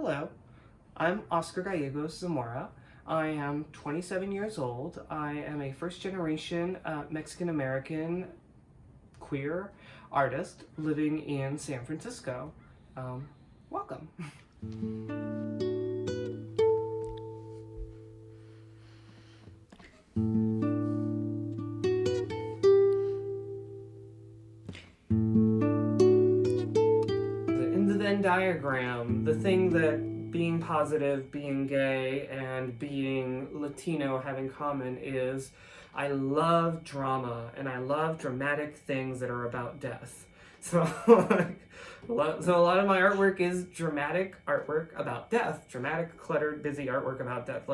Hello, I'm Oscar Gallegos Zamora. I am 27 years old. I am a first-generation Mexican-American queer artist living in San Francisco. Welcome. In the Venn diagram, the thing that being positive, being gay, and being Latino have in common is I love drama and I love dramatic things that are about death. So, a lot of my artwork is dramatic artwork about death, dramatic, cluttered, busy artwork about death.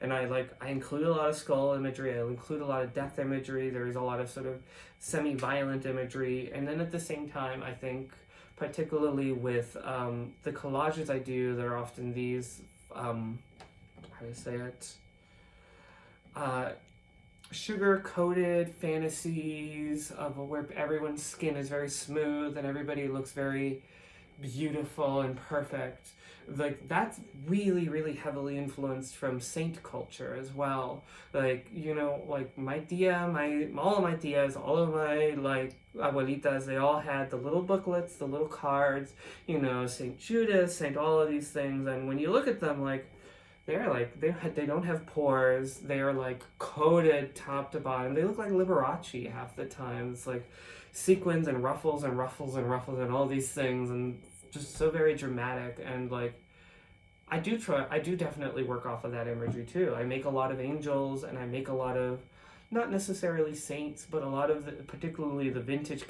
And I include a lot of skull imagery. I include a lot of death imagery. There's a lot of sort of semi-violent imagery, and then at the same time, I think, particularly with the collages I do, there are often these, how do you say it, sugar-coated fantasies of where everyone's skin is very smooth and everybody looks very beautiful and perfect. Like, that's really, really heavily influenced from saint culture as well. Like, you know, like all of my tias, all of my, like, abuelitas, they all had the little booklets, the little cards, you know, Saint Judas, Saint all of these things, and when you look at them, like, they don't have pores, they're, like, coated top to bottom, they look like Liberace half the time. It's like sequins and ruffles and ruffles and ruffles and all these things, and just so very dramatic. And like I do definitely work off of that imagery too. I make a lot of angels, and I make a lot of not necessarily saints, but a lot of particularly the vintage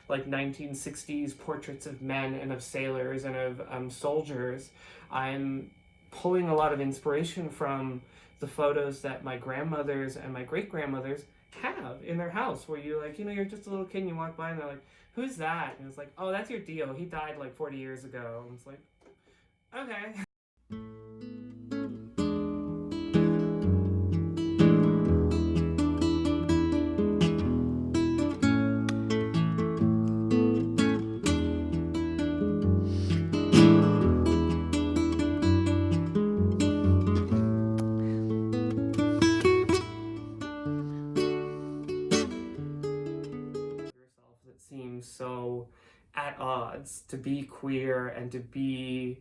like 1960s portraits of men and of sailors and of soldiers. I'm pulling a lot of inspiration from the photos that my grandmothers and my great-grandmothers have in their house, where you're like, you know, you're just a little kid and you walk by and they're like, who's that? And it's like, oh, that's your Dio. He died like 40 years ago. And it's like, okay. That seems so at odds to be queer and to be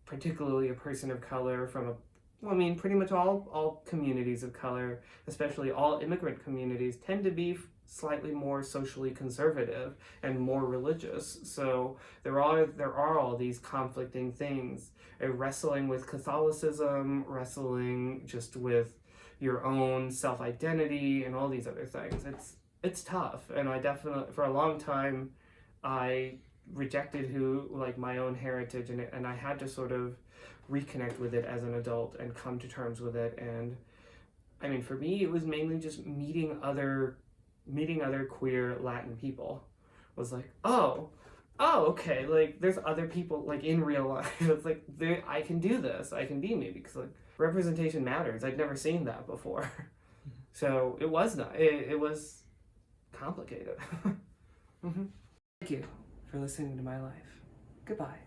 particularly a person of color from pretty much all communities of color, especially all immigrant communities, tend to be slightly more socially conservative and more religious. So there are all these conflicting things, wrestling with Catholicism, wrestling just with your own self-identity and all these other things. It's tough, and I definitely, for a long time, I rejected my own heritage, and I had to sort of reconnect with it as an adult and come to terms with it. And I mean, for me, it was mainly just meeting other queer Latin people. Was like, oh, okay, like there's other people like in real life. It's like I can do this. I can be me, because like representation matters. I'd never seen that before. So it was complicated. Mm-hmm. Thank you for listening to my life. Goodbye.